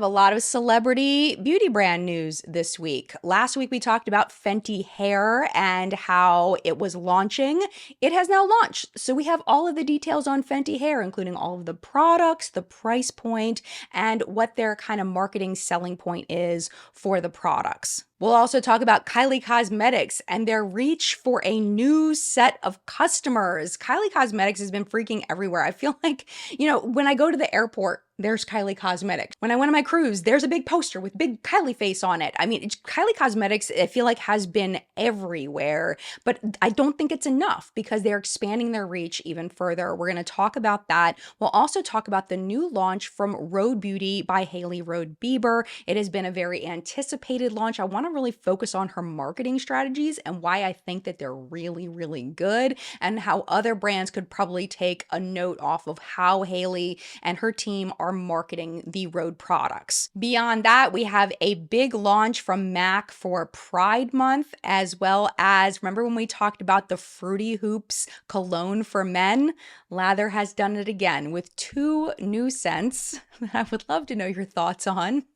have a lot of celebrity beauty brand news this week. Last week, we talked about Fenty Hair and how it was launching. It has now launched. So we have all of the details on Fenty Hair, including all of the products, the price point, and what their kind of marketing selling point is for the products. We'll also talk about Kylie Cosmetics and their reach for a new set of customers. Kylie Cosmetics has been freaking everywhere. I feel like, when I go to the airport, there's Kylie Cosmetics. When I went on my cruise, there's a big poster with big Kylie face on it. I mean, Kylie Cosmetics, I feel like, has been everywhere, but I don't think it's enough because they're expanding their reach even further. We're going to talk about that. We'll also talk about the new launch from Rhode Beauty by Hailey Rhode Bieber. It has been a very anticipated launch. I want to really focus on her marketing strategies and why I think that they're really, really good, and how other brands could probably take a note off of how Hailey and her team are marketing the Rhode products. Beyond that, we have a big launch from MAC for Pride Month, as well as, remember when we talked about the Fruity Hoops cologne for men? LATHR has done it again with 2 new scents that I would love to know your thoughts on.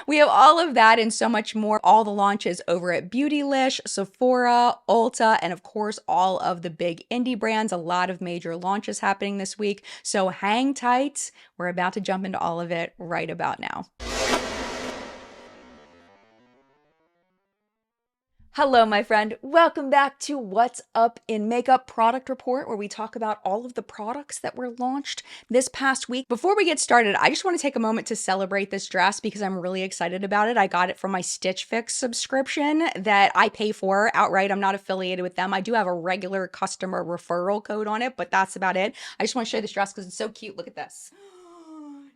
We have all of that and so much more. All the launches over at Beautylish, Sephora, Ulta, and of course, all of the big indie brands. A lot of major launches happening this week. So hang tight. We're about to jump into all of it right about now. Hello, my friend. Welcome back to What's Up in Makeup Product Report, where we talk about all of the products that were launched this past week. Before we get started, I just want to take a moment to celebrate this dress because I'm really excited about it. I got it from my Stitch Fix subscription that I pay for outright. I'm not affiliated with them. I do have a regular customer referral code on it, but that's about it. I just want to show you this dress because it's so cute. Look at this.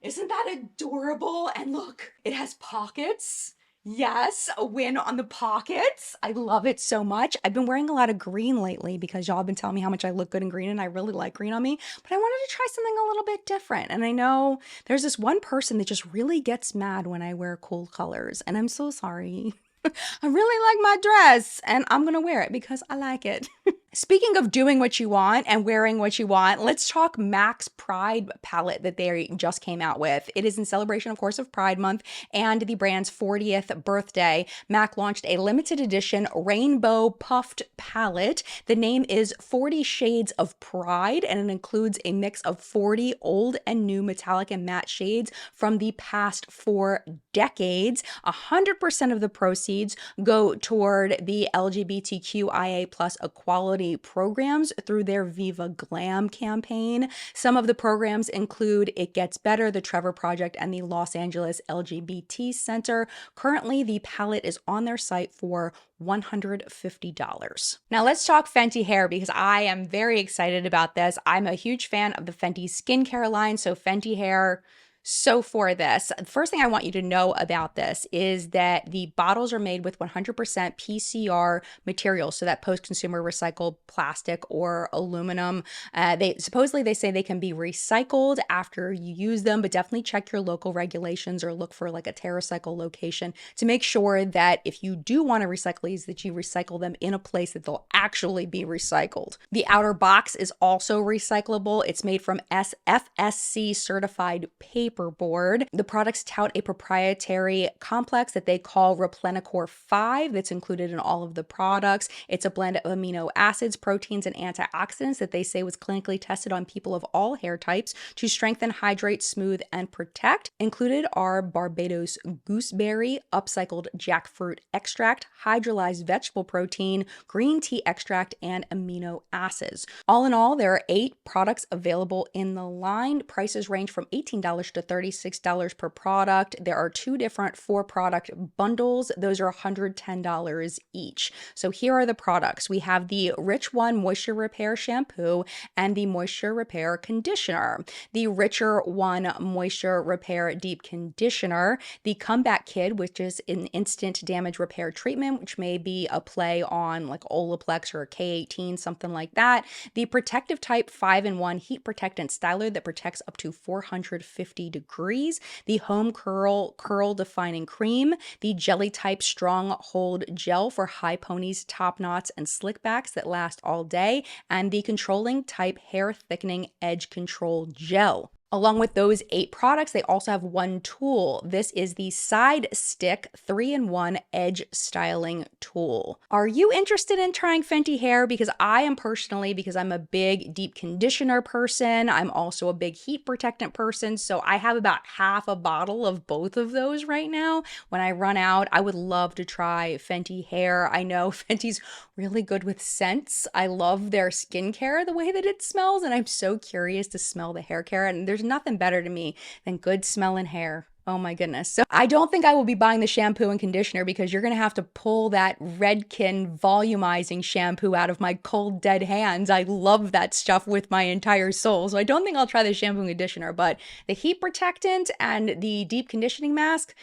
Isn't that adorable? And look, it has pockets. Yes, a win on the pockets. I love it so much. I've been wearing a lot of green lately because y'all have been telling me how much I look good in green, and I really like green on me, but I wanted to try something a little bit different. And I know there's this one person that just really gets mad when I wear cool colors, and I'm so sorry. I really like my dress and I'm gonna wear it because I like it. Speaking of doing what you want and wearing what you want, let's talk MAC's Pride palette that they just came out with. It is in celebration, of course, of Pride Month and the brand's 40th birthday. MAC launched a limited edition rainbow puffed palette. The name is 40 Shades of Pride, and it includes a mix of 40 old and new metallic and matte shades from the past 4 decades. 100% of the proceeds go toward the LGBTQIA+ equality programs through their Viva Glam campaign. Some of the programs include It Gets Better, the Trevor Project, and the Los Angeles LGBT Center. Currently, the palette is on their site for $150. Now let's talk Fenty Hair because I am very excited about this. I'm a huge fan of the Fenty skincare line, so Fenty Hair. So for this, the first thing I want you to know about this is that the bottles are made with 100% PCR materials, so that post-consumer recycled plastic or aluminum. They say they can be recycled after you use them, but definitely check your local regulations or look for like a TerraCycle location to make sure that if you do want to recycle these, that you recycle them in a place that they'll actually be recycled. The outer box is also recyclable. It's made from FSC certified paper board. The products tout a proprietary complex that they call Replenicor 5 that's included in all of the products. It's a blend of amino acids, proteins, and antioxidants that they say was clinically tested on people of all hair types to strengthen, hydrate, smooth, and protect. Included are Barbados gooseberry, upcycled jackfruit extract, hydrolyzed vegetable protein, green tea extract, and amino acids. All in all, there are 8 products available in the line. Prices range from $18 to $36 per product. There are 2 different 4-product bundles. Those are $110 each. So here are the products. We have the Rich One Moisture Repair Shampoo and the Moisture Repair Conditioner. The Richer One Moisture Repair Deep Conditioner. The Comeback Kid, which is an instant damage repair treatment, which may be a play on like Olaplex or K18, something like that. The Protective Type 5-in-1 Heat Protectant Styler that protects up to 450 degrees, the Home Curl Defining Cream, the Jelly Type Strong Hold Gel for high ponies, top knots, and slick backs that last all day, and the Controlling Type Hair Thickening Edge Control Gel. Along with those 8 products, they also have one tool. This is the Side Stick 3-in-1 Edge Styling Tool. Are you interested in trying Fenty Hair? Because I am personally, because I'm a big deep conditioner person. I'm also a big heat protectant person. So I have about half a bottle of both of those right now. When I run out, I would love to try Fenty Hair. I know Fenty's really good with scents. I love their skincare, the way that it smells, and I'm so curious to smell the hair care. And there's nothing better to me than good smelling hair. Oh my goodness. So I don't think I will be buying the shampoo and conditioner because you're going to have to pull that Redken volumizing shampoo out of my cold, dead hands. I love that stuff with my entire soul. So I don't think I'll try the shampoo and conditioner, but the heat protectant and the deep conditioning mask,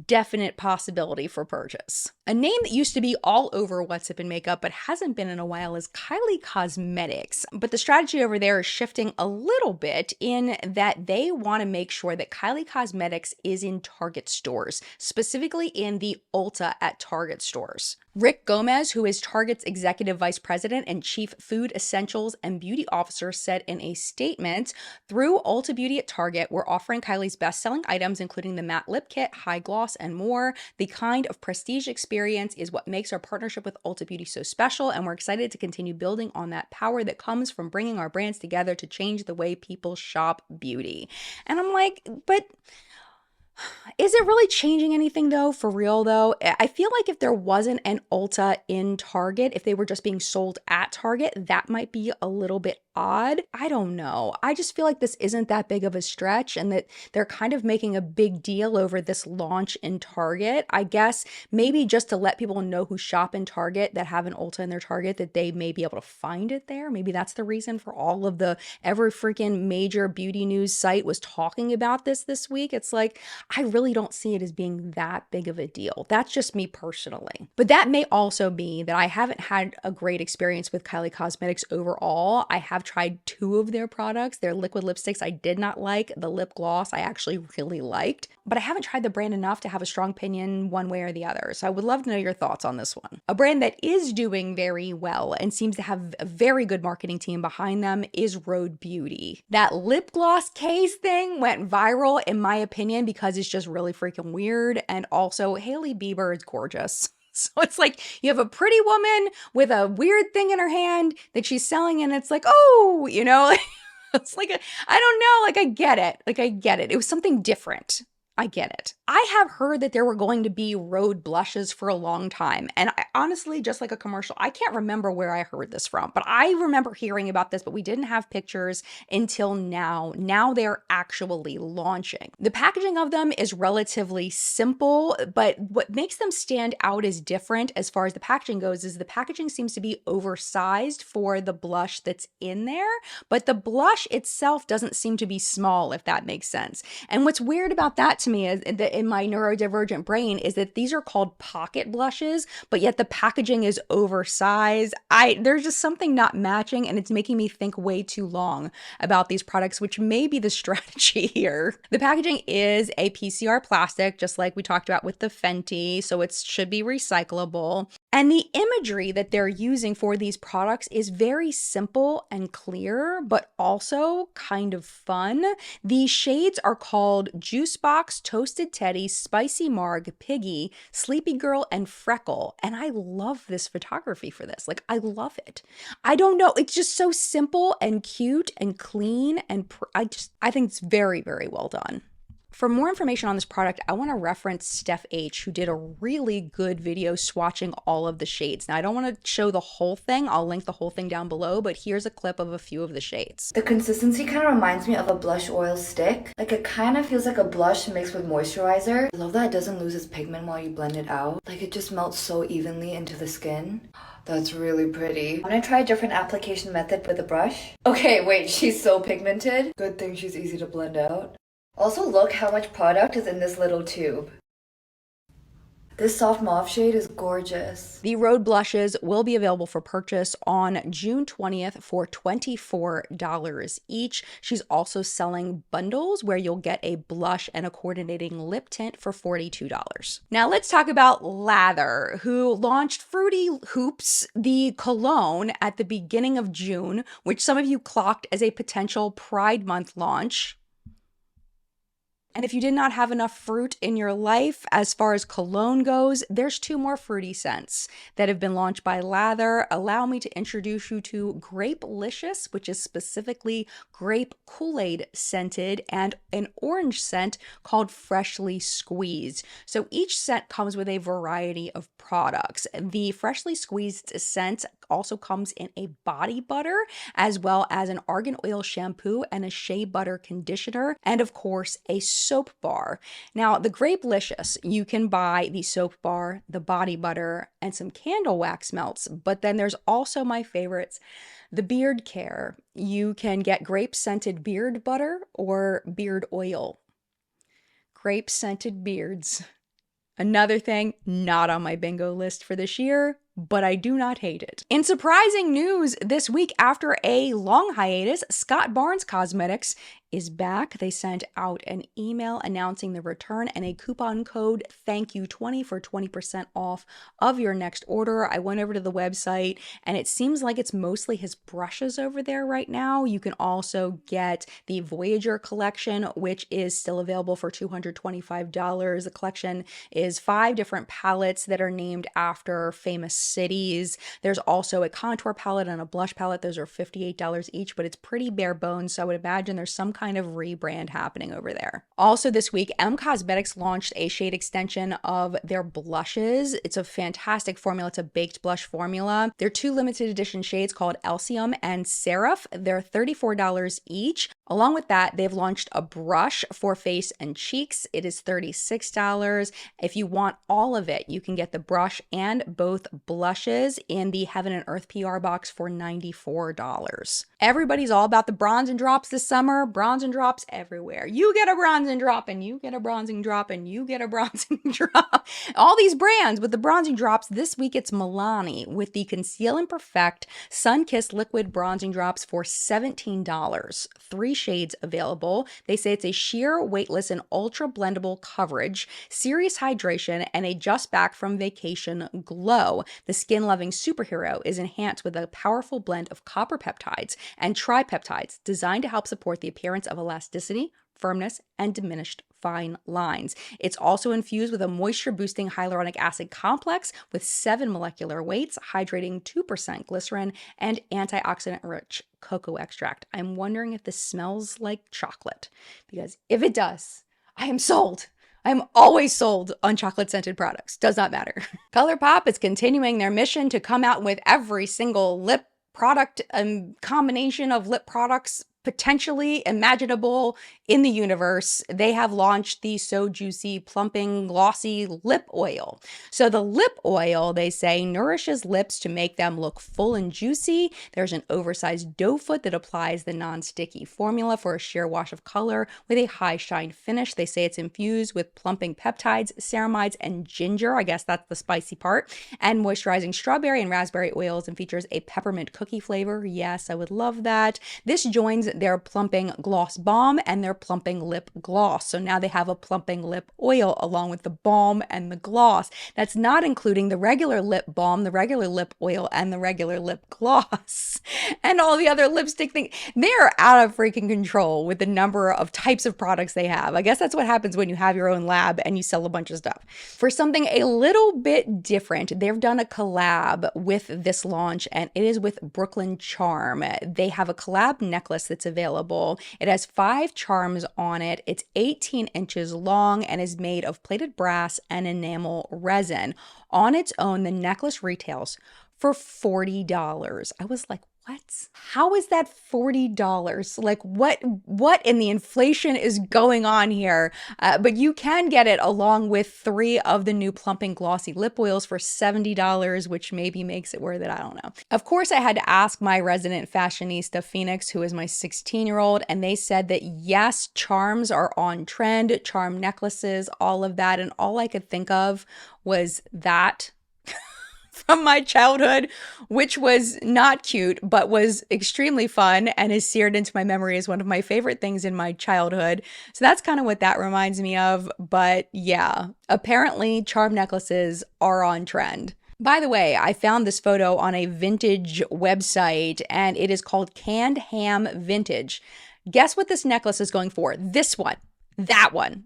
definite possibility for purchase. A name that used to be all over What's Up in Makeup but hasn't been in a while is Kylie Cosmetics. But the strategy over there is shifting a little bit in that they want to make sure that Kylie Cosmetics is in Target stores, specifically in the Ulta at Target stores. Rick Gomez, who is Target's Executive Vice President and Chief Food Essentials and Beauty Officer, said in a statement, "Through Ulta Beauty at Target, we're offering Kylie's best-selling items, including the matte lip kit, high gloss, and more. The kind of prestige experience is what makes our partnership with Ulta Beauty so special, and we're excited to continue building on that power that comes from bringing our brands together to change the way people shop beauty." And I'm like, but is it really changing anything though? For real though? I feel like if there wasn't an Ulta in Target, if they were just being sold at Target, that might be a little bit odd. I don't know. I just feel like this isn't that big of a stretch and that they're kind of making a big deal over this launch in Target. I guess maybe just to let people know who shop in Target that have an Ulta in their Target that they may be able to find it there. Maybe that's the reason for all of the every freaking major beauty news site was talking about this week. It's like, I really don't see it as being that big of a deal. That's just me personally. But that may also be that I haven't had a great experience with Kylie Cosmetics overall. I have tried 2 of their products. Their liquid lipsticks I did not like. The lip gloss I actually really liked. But I haven't tried the brand enough to have a strong opinion one way or the other. So I would love to know your thoughts on this one. A brand that is doing very well and seems to have a very good marketing team behind them is Rhode Beauty. That lip gloss case thing went viral in my opinion because it's just really freaking weird. And also Hailey Bieber is gorgeous. So it's like you have a pretty woman with a weird thing in her hand that she's selling and it's like, oh, you know, it's like, I don't know, like I get it. Like I get it. It was something different. I get it. I have heard that there were going to be Rhode blushes for a long time. And I honestly, just like a commercial, I can't remember where I heard this from, but I remember hearing about this, but we didn't have pictures until now. Now they're actually launching. The packaging of them is relatively simple, but what makes them stand out as different as far as the packaging goes is the packaging seems to be oversized for the blush that's in there, but the blush itself doesn't seem to be small, if that makes sense. And what's weird about that to me is that in my neurodivergent brain is that these are called pocket blushes, but yet the packaging is oversized. There's just something not matching and it's making me think way too long about these products, which may be the strategy here. The packaging is a PCR plastic, just like we talked about with the Fenty, so it should be recyclable. And the imagery that they're using for these products is very simple and clear, but also kind of fun. The shades are called Juice Box, Toasted Teddy, Spicy Marg, Piggy, Sleepy Girl, and Freckle. And I love this photography for this. Like, I love it. I don't know. It's just so simple and cute and clean. And I think it's very, very well done. For more information on this product, I want to reference Steph H, who did a really good video swatching all of the shades. Now, I don't want to show the whole thing. I'll link the whole thing down below, but here's a clip of a few of the shades. The consistency kind of reminds me of a blush oil stick. Like, it kind of feels like a blush mixed with moisturizer. I love that it doesn't lose its pigment while you blend it out. Like, it just melts so evenly into the skin. That's really pretty. I'm gonna try a different application method with a brush. Okay, wait, she's so pigmented. Good thing she's easy to blend out. Also, look how much product is in this little tube. This soft mauve shade is gorgeous. The Rhode blushes will be available for purchase on June 20th for $24 each. She's also selling bundles where you'll get a blush and a coordinating lip tint for $42. Now let's talk about LATHR, who launched Fruity Hoops, the cologne, at the beginning of June, which some of you clocked as a potential Pride Month launch. And if you did not have enough fruit in your life, as far as cologne goes, there's 2 more fruity scents that have been launched by LATHR. Allow me to introduce you to Grapelicious, which is specifically grape Kool-Aid scented, and an orange scent called Freshly Squeezed. So each scent comes with a variety of products. The Freshly Squeezed scent also comes in a body butter, as well as an argan oil shampoo and a shea butter conditioner, and of course a soap bar. Now, the Grapelicious, you can buy the soap bar, the body butter, and some candle wax melts, but then there's also my favorites, the beard care. You can get grape scented beard butter or beard oil. Grape scented beards. Another thing not on my bingo list for this year, but I do not hate it. In surprising news this week, after a long hiatus, Scott Barnes Cosmetics is back. They sent out an email announcing the return and a coupon code THANKYOU20 for 20% off of your next order. I went over to the website and it seems like it's mostly his brushes over there right now. You can also get the Voyager collection, which is still available for $225. The collection is 5 different palettes that are named after famous cities. There's also a contour palette and a blush palette. Those are $58 each, but it's pretty bare bones, so I would imagine there's some kind of rebrand happening over there. Also this week, Cosmetics launched a shade extension of their blushes. It's a fantastic formula. It's a baked blush formula. They're 2 limited edition shades called Elcium and Seraph. They're $34 each. Along with that, they've launched a brush for face and cheeks. It is $36. If you want all of it, you can get the brush and both blushes in the Heaven and Earth PR box for $94. Everybody's all about the bronzing drops this summer. Bronzing drops everywhere. You get a bronzing drop and you get a bronzing drop and you get a bronzing drop. All these brands with the bronzing drops. This week it's Milani with the Conceal and Perfect Sun Kiss Liquid Bronzing Drops for $17. 3 shades available. They say it's a sheer, weightless, and ultra blendable coverage, serious hydration, and a just back from vacation glow. The skin-loving superhero is enhanced with a powerful blend of copper peptides and tripeptides designed to help support the appearance of elasticity, firmness, and diminished fine lines. It's also infused with a moisture-boosting hyaluronic acid complex with 7 molecular weights, hydrating 2% glycerin, and antioxidant-rich cocoa extract. I'm wondering if this smells like chocolate, because if it does, I am sold. I'm always sold on chocolate-scented products. Does not matter. ColourPop is continuing their mission to come out with every single lip product and combination of lip products potentially imaginable in the universe. They have launched the So Juicy Plumping Glossy Lip Oil. So the lip oil, they say, nourishes lips to make them look full and juicy. There's an oversized doe foot that applies the non-sticky formula for a sheer wash of color with a high shine finish. They say it's infused with plumping peptides, ceramides, and ginger. I guess that's the spicy part. And moisturizing strawberry and raspberry oils, and features a peppermint cookie flavor. Yes, I would love that. This joins their plumping gloss balm and their plumping lip gloss. So now they have a plumping lip oil along with the balm and the gloss. That's not including the regular lip balm, the regular lip oil, and the regular lip gloss and all the other lipstick things. They're out of freaking control with the number of types of products they have. I guess that's what happens when you have your own lab and you sell a bunch of stuff. For something a little bit different, they've done a collab with this launch, and it is with Brooklyn Charm. They have a collab necklace that's available. It has 5 charms on it. It's 18 inches long and is made of plated brass and enamel resin. On its own, the necklace retails for $40. I was like, what? How is that $40? Like, what in the inflation is going on here? But you can get it along with 3 of the new plumping glossy lip oils for $70, which maybe makes it worth it. I don't know. Of course, I had to ask my resident fashionista, Phoenix, who is my 16-year-old, and they said that yes, charms are on trend, charm necklaces, all of that. And all I could think of was that from my childhood, which was not cute, but was extremely fun and is seared into my memory as one of my favorite things in my childhood. So that's kind of what that reminds me of. But yeah, apparently charm necklaces are on trend. By the way, I found this photo on a vintage website, and it is called Canned Ham Vintage. Guess what this necklace is going for? This one. That one.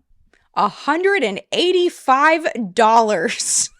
$185.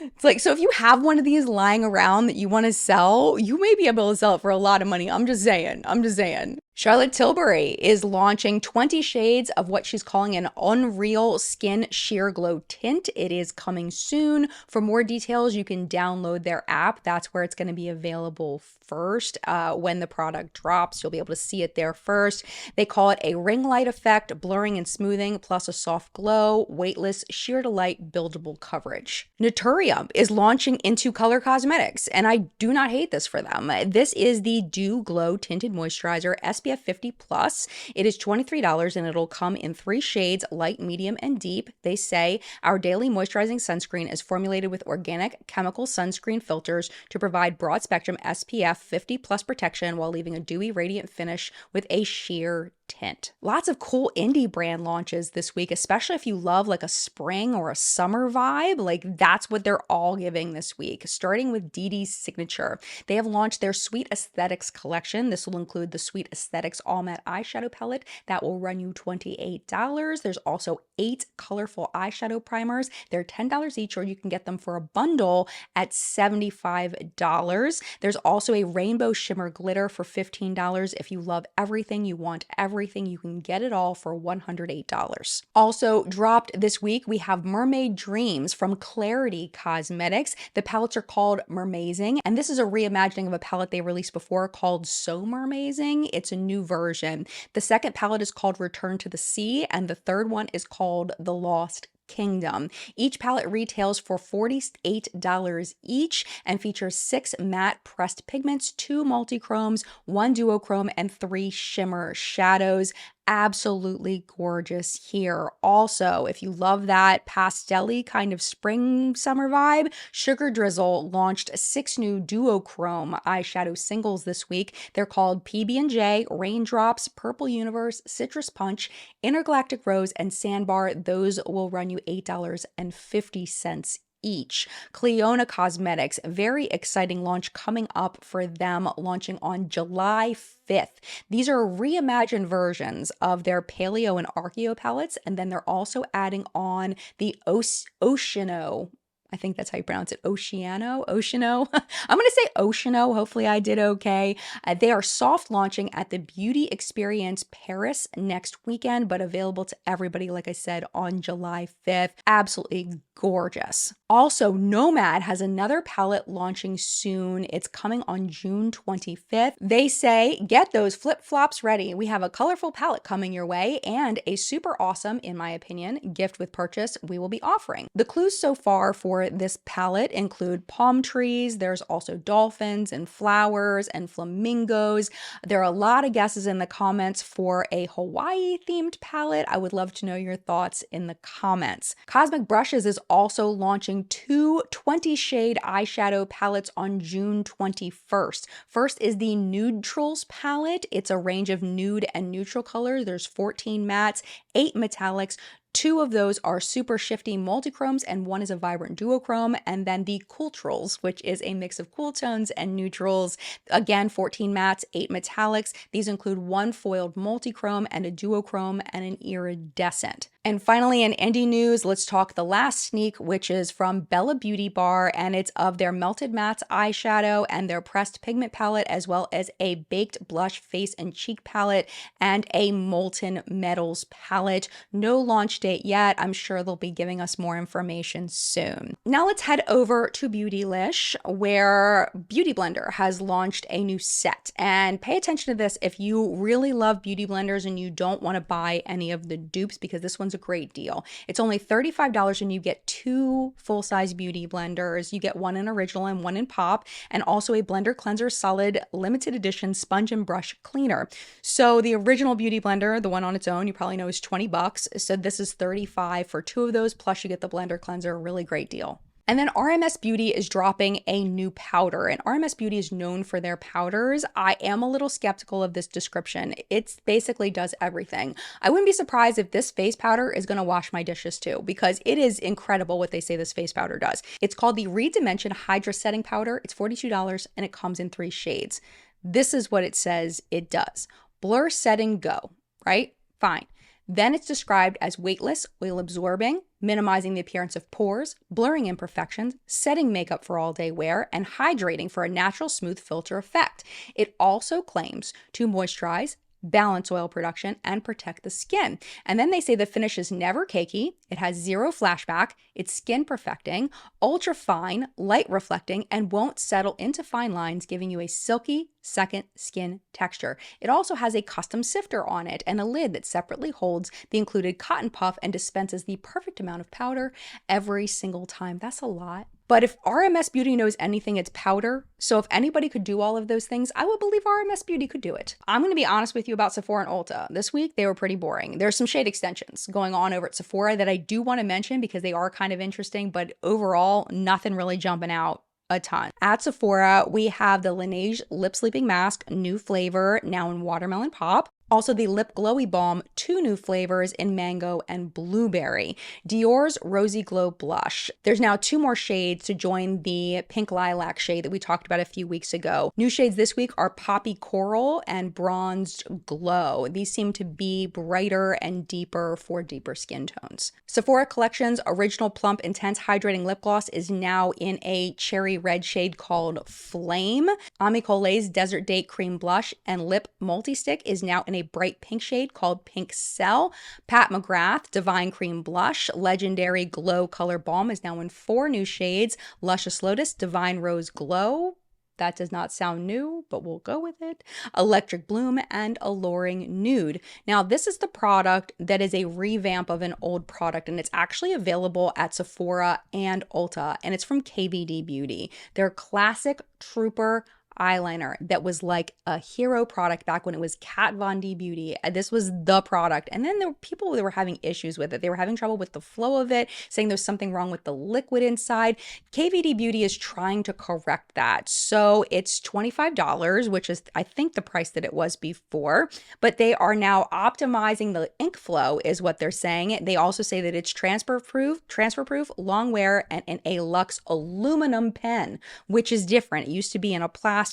It's like, so if you have one of these lying around that you want to sell, you may be able to sell it for a lot of money. I'm just saying. Charlotte Tilbury is launching 20 shades of what she's calling an Unreal Skin Sheer Glow Tint. It is coming soon. For more details, you can download their app. That's where it's going to be available first. When the product drops, you'll be able to see it there first. They call it a ring light effect, blurring and smoothing, plus a soft glow, weightless, sheer to light, buildable coverage. Naturium is launching into color cosmetics, and I do not hate this for them. This is the Dew Glow Tinted Moisturizer SPF 50 plus. It is $23 and it'll come in 3 shades, light, medium, and deep. They say our daily moisturizing sunscreen is formulated with organic chemical sunscreen filters to provide broad spectrum SPF 50 plus protection while leaving a dewy, radiant finish with a sheer tint. Lots of cool indie brand launches this week, especially if you love like a spring or a summer vibe. Like that's what they're all giving this week, starting with DD's Signature. They have launched their Sweet Aesthetics collection. This will include the Sweet Aesthetics All Matte Eyeshadow Palette that will run you $28. There's also 8 colorful eyeshadow primers. They're $10 each, or you can get them for a bundle at $75. There's also a Rainbow Shimmer Glitter for $15. If you love everything, you want everything, you can get it all for $108. Also dropped this week, we have Mermaid Dreams from Clarity Cosmetics. The palettes are called Mermazing, and this is a reimagining of a palette they released before called So Mermazing. It's a new version. The second palette is called Return to the Sea, and the third one is called The Lost Kingdom. Each palette retails for $48 each and features 6 matte pressed pigments, 2 multi-chromes, 1 duochrome, and 3 shimmer shadows. Absolutely gorgeous here. Also, if you love that pastel-y kind of spring summer vibe, Sugar Drizzle launched 6 new duochrome eyeshadow singles this week. They're called PB&J, Raindrops, Purple Universe, Citrus Punch, Intergalactic Rose, and Sandbar. Those will run you $8.50 each. Cleona Cosmetics, very exciting launch coming up for them, launching on July 5th. These are reimagined versions of their Paleo and Archeo palettes, and then they're also adding on the Oceano. I think that's how you pronounce it. Oceano. I'm going to say Oceano. Hopefully I did okay. They are soft launching at the Beauty Experience Paris next weekend, but available to everybody, like I said, on July 5th. Absolutely gorgeous. Also, Nomad has another palette launching soon. It's coming on June 25th. They say, get those flip-flops ready. We have a colorful palette coming your way and a super awesome, in my opinion, gift with purchase we will be offering. The clues so far for this palette include palm trees. There's also dolphins and flowers and flamingos. There are a lot of guesses in the comments for a Hawaii themed palette. I would love to know your thoughts in the comments. Cosmic Brushes is also launching 2 20 shade eyeshadow palettes on June 21st. First is the Neutrals palette. It's a range of nude and neutral colors. There's 14 mattes, 8 metallics. 2 of those are super shifty multichromes and 1 is a vibrant duochrome, and then the Cooltrals, which is a mix of cool tones and neutrals. Again, 14 mattes, 8 metallics. These include 1 foiled multichrome and a duochrome and an iridescent. And finally, in indie news, let's talk the last sneak, which is from Bella Beauty Bar, and it's of their Melted Mattes eyeshadow and their pressed pigment palette, as well as a baked blush face and cheek palette and a Molten Metals palette. No launch date yet. I'm sure they'll be giving us more information soon. Now let's head over to Beautylish, where Beauty Blender has launched a new set. And pay attention to this if you really love beauty blenders and you don't want to buy any of the dupes, because this one's a great deal. It's only $35 and you get 2 full-size beauty blenders. You get one in original and one in pop, and also a Blender Cleanser Solid limited edition sponge and brush cleaner. So the original beauty blender, the one on its own, you probably know is $20. So this is $35 for 2 of those, plus you get the blender cleanser. Really great deal. And then RMS Beauty is dropping a new powder, and RMS Beauty is known for their powders. I am a little skeptical of this description. It basically does everything. I wouldn't be surprised if this face powder is going to wash my dishes too, because it is incredible what they say this face powder does. It's called the Redimension Hydra Setting Powder. It's $42 and it comes in 3 shades. This is what it says it does. Blur, setting, go, right? Fine. Then it's described as weightless, oil absorbing, minimizing the appearance of pores, blurring imperfections, setting makeup for all day wear, and hydrating for a natural smooth filter effect. It also claims to moisturize, balance oil production, and protect the skin. And then they say the finish is never cakey, it has zero flashback, it's skin perfecting, ultra fine, light reflecting, and won't settle into fine lines, giving you a silky second skin texture. It also has a custom sifter on it and a lid that separately holds the included cotton puff and dispenses the perfect amount of powder every single time. That's a lot. But if RMS Beauty knows anything, it's powder. So if anybody could do all of those things, I would believe RMS Beauty could do it. I'm going to be honest with you about Sephora and Ulta. This week, they were pretty boring. There's some shade extensions going on over at Sephora that I do want to mention because they are kind of interesting, but overall, nothing really jumping out a ton. At Sephora, we have the Laneige Lip Sleeping Mask, new flavor, now in Watermelon Pop. Also, the Lip Glowy Balm, 2 new flavors in mango and blueberry. Dior's Rosy Glow Blush. There's now 2 more shades to join the pink lilac shade that we talked about a few weeks ago. New shades this week are Poppy Coral and Bronzed Glow. These seem to be brighter and deeper for deeper skin tones. Sephora Collection's Original Plump Intense Hydrating Lip Gloss is now in a cherry red shade called Flame. Ami Cole's Desert Date Cream Blush and Lip Multi-Stick is now in a bright pink shade called Pink Cell. Pat McGrath Divine Cream Blush, Legendary Glow Color Balm is now in 4 new shades. Luscious Lotus Divine Rose Glow. That does not sound new, but we'll go with it. Electric Bloom and Alluring Nude. Now, this is the product that is a revamp of an old product, and it's actually available at Sephora and Ulta, and it's from KVD Beauty. Their classic Trooper eyeliner that was like a hero product back when it was Kat Von D Beauty. This was the product. And then there were people that were having issues with it. They were having trouble with the flow of it, saying there's something wrong with the liquid inside. KVD Beauty is trying to correct that. So it's $25, which is, I think, the price that it was before. But they are now optimizing the ink flow, is what they're saying. They also say that it's transfer proof, long wear, and in a luxe aluminum pen, which is different. It used to be in a plastic.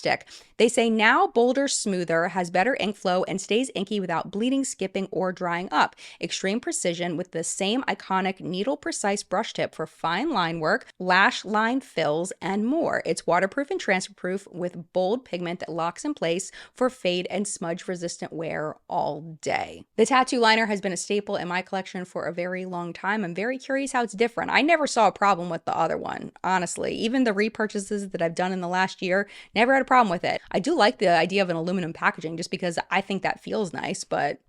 They say now bolder, smoother, has better ink flow, and stays inky without bleeding, skipping, or drying up. Extreme precision with the same iconic needle-precise brush tip for fine line work, lash line fills, and more. It's waterproof and transfer-proof with bold pigment that locks in place for fade and smudge-resistant wear all day. The tattoo liner has been a staple in my collection for a very long time. I'm very curious how it's different. I never saw a problem with the other one, honestly. Even the repurchases that I've done in the last year, never had a problem with it. I do like the idea of an aluminum packaging just because I think that feels nice, but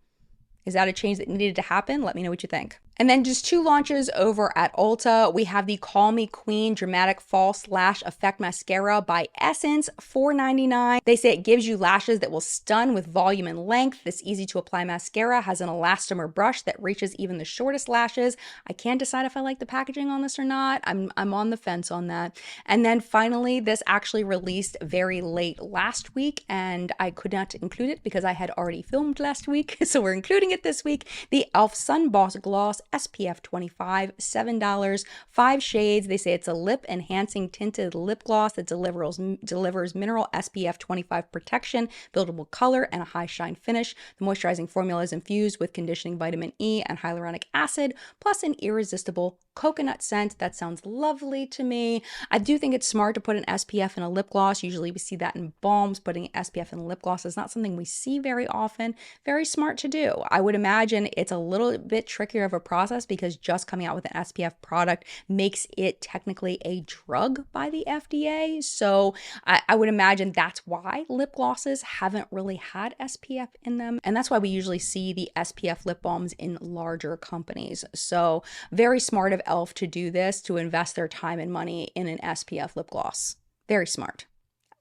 is that a change that needed to happen? Let me know what you think. And then just 2 launches over at Ulta. We have the Call Me Queen Dramatic False Lash Effect Mascara by Essence, $4.99. They say it gives you lashes that will stun with volume and length. This easy to apply mascara has an elastomer brush that reaches even the shortest lashes. I can't decide if I like the packaging on this or not. I'm on the fence on that. And then finally, this actually released very late last week, and I could not include it because I had already filmed last week. So we're including it this week. The e.l.f. Sun Boss Gloss SPF 25, $7, 5 shades. They say it's a lip enhancing tinted lip gloss that delivers mineral SPF 25 protection, buildable color, and a high shine finish. The moisturizing formula is infused with conditioning vitamin E and hyaluronic acid, plus an irresistible coconut scent. That sounds lovely to me. I do think it's smart to put an SPF in a lip gloss. Usually we see that in balms. Putting SPF in a lip gloss is not something we see very often. Very smart to do. I would imagine it's a little bit trickier of a process because just coming out with an SPF product makes it technically a drug by the FDA. So I would imagine that's why lip glosses haven't really had SPF in them. And that's why we usually see the SPF lip balms in larger companies. So very smart of e.l.f. to do this, to invest their time and money in an SPF lip gloss. Very smart.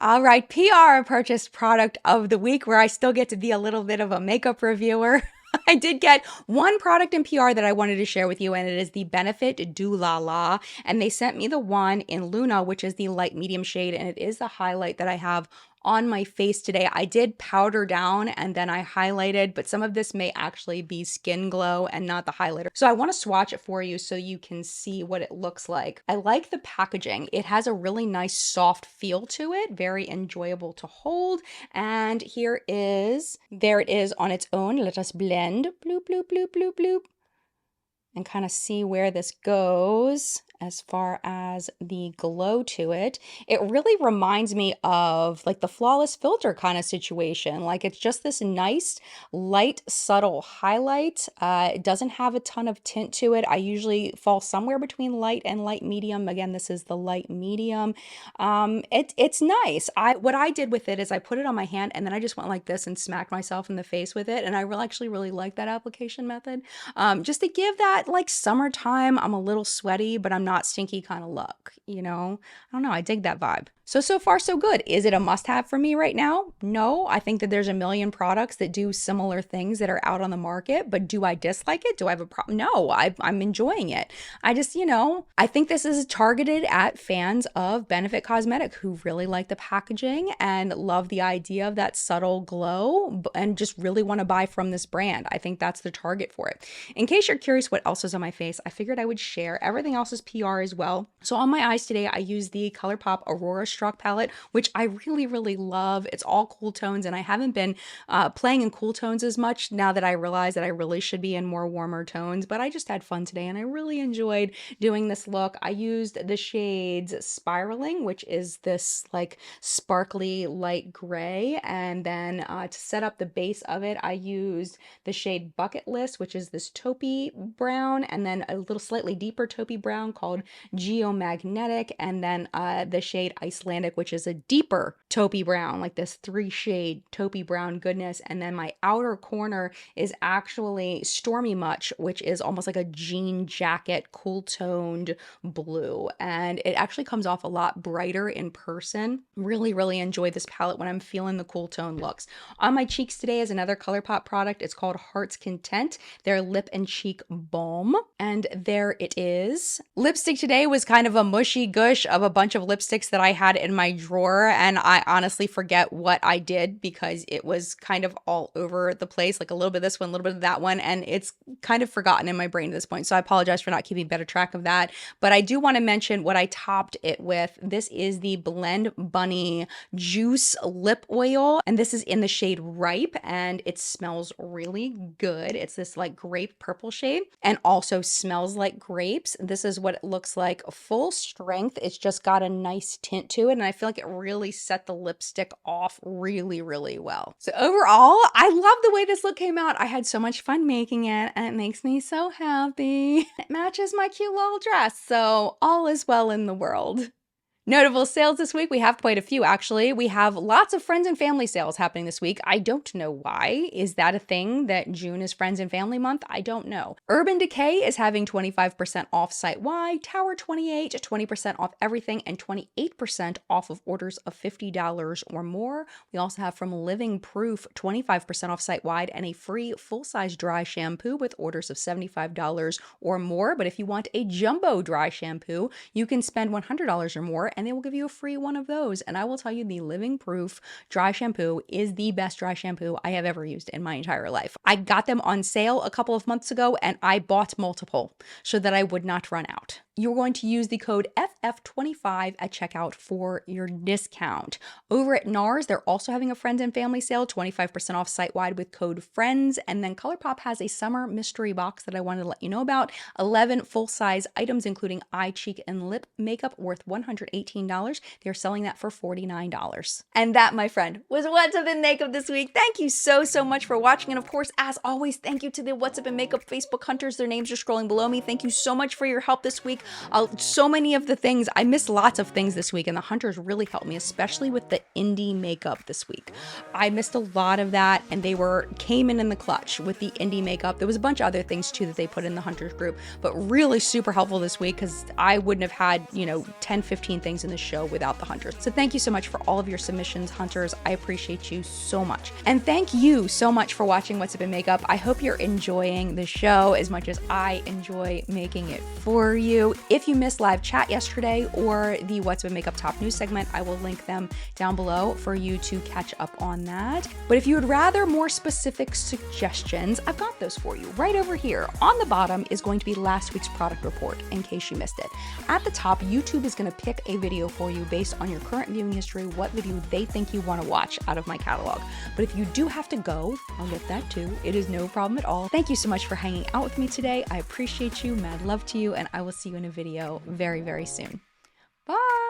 All right, PR purchase product of the week, where I still get to be a little bit of a makeup reviewer. I did get one product in PR that I wanted to share with you, and it is the Benefit Do La La. And they sent me the one in Luna, which is the light medium shade, and it is the highlight that I have on my face today. I did powder down and then I highlighted, but some of this may actually be skin glow and not the highlighter. So I want to swatch it for you so you can see what it looks like. I like the packaging. It has a really nice soft feel to it, very enjoyable to hold. And there it is on its own. Let us blend, bloop, bloop, bloop, bloop, bloop, and kind of see where this goes as far as the glow to it. It really reminds me of like the Flawless Filter kind of situation. Like it's just this nice, light, subtle highlight. It doesn't have a ton of tint to it. I usually fall somewhere between light and light medium. Again, this is the light medium. It's nice. What I did with it is I put it on my hand and then I just went like this and smacked myself in the face with it. And I actually really like that application method. Just to give that like summertime, I'm a little sweaty, but I'm not stinky kind of look, you know? I don't know. I dig that vibe. So far so good. Is it a must-have for me right now? No. I think that there's a million products that do similar things that are out on the market, but do I dislike it? Do I have a problem? No, I'm enjoying it. I just, I think this is targeted at fans of Benefit Cosmetics who really like the packaging and love the idea of that subtle glow and just really want to buy from this brand. I think that's the target for it. In case you're curious what else is on my face, I figured I would share. Everything else is PR as well. So on my eyes today, I use the ColourPop Aurora Struck palette, which I really, really love. It's all cool tones, and I haven't been playing in cool tones as much now that I realize that I really should be in more warmer tones, but I just had fun today and I really enjoyed doing this look. I used the shades Spiraling, which is this like sparkly light gray, and then to set up the base of it, I used the shade Bucket List, which is this taupey brown, and then a little slightly deeper taupey brown called Geomagnetic, and then the shade Icelandic, which is a deeper taupey brown, like this 3-shade taupey brown goodness. And then my outer corner is actually Stormy Much, which is almost like a jean jacket, cool toned blue. And it actually comes off a lot brighter in person. Really, really enjoy this palette when I'm feeling the cool tone looks. On my cheeks today is another ColourPop product. It's called Heart's Content, their lip and cheek balm. And there it is. Lipstick today was kind of a mushy gush of a bunch of lipsticks that I had in my drawer, and I honestly forget what I did because it was kind of all over the place, like a little bit of this one, a little bit of that one, and it's kind of forgotten in my brain at this point. So I apologize for not keeping better track of that. But I do want to mention what I topped it with. This is the Blend Bunny Juice Lip Oil, and this is in the shade Ripe, and it smells really good. It's this like grape purple shade and also smells like grapes. This is what it looks like full strength. It's just got a nice tint to it, and I feel like it really set the lipstick off really, really well. So overall, I love the way this look came out. I had so much fun making it, and it makes me so happy. It matches my cute little dress, so all is well in the world. Notable sales this week, we have quite a few actually. We have lots of friends and family sales happening this week. I don't know why. Is that a thing that June is friends and family month? I don't know. Urban Decay is having 25% off site-wide, Tower 28, 20% off everything, and 28% off of orders of $50 or more. We also have from Living Proof 25% off site-wide and a free full-size dry shampoo with orders of $75 or more. But if you want a jumbo dry shampoo, you can spend $100 or more and they will give you a free one of those. And I will tell you, the Living Proof dry shampoo is the best dry shampoo I have ever used in my entire life. I got them on sale a couple of months ago and I bought multiple so that I would not run out. You're going to use the code FF25 at checkout for your discount. Over at NARS, they're also having a friends and family sale, 25% off site-wide with code FRIENDS. And then ColourPop has a summer mystery box that I wanted to let you know about. 11 full-size items, including eye, cheek, and lip makeup worth $118. They're selling that for $49. And that, my friend, was What's Up in Makeup this week. Thank you so much for watching. And of course, as always, thank you to the What's Up in Makeup Facebook hunters. Their names are scrolling below me. Thank you so much for your help this week. So many of the things, I missed lots of things this week, and the hunters really helped me, especially with the indie makeup this week. I missed a lot of that, and they came in the clutch with the indie makeup. There was a bunch of other things too that they put in the hunters group, but really super helpful this week because I wouldn't have had, 10, 15 things in the show without the hunters. So thank you so much for all of your submissions, hunters. I appreciate you so much. And thank you so much for watching What's Up in Makeup. I hope you're enjoying the show as much as I enjoy making it for you. if you missed live chat yesterday or the What's Up in Makeup Top News segment, I will link them down below for you to catch up on that. But if you would rather more specific suggestions, I've got those for you right over here. On the bottom is going to be last week's product report in case you missed it. At the top, YouTube is going to pick a video for you based on your current viewing history, what video they think you want to watch out of my catalog. But if you do have to go, I'll get that too. It is no problem at all. Thank you so much for hanging out with me today. I appreciate you, mad love to you, and I will see you in a video very, very soon. Bye!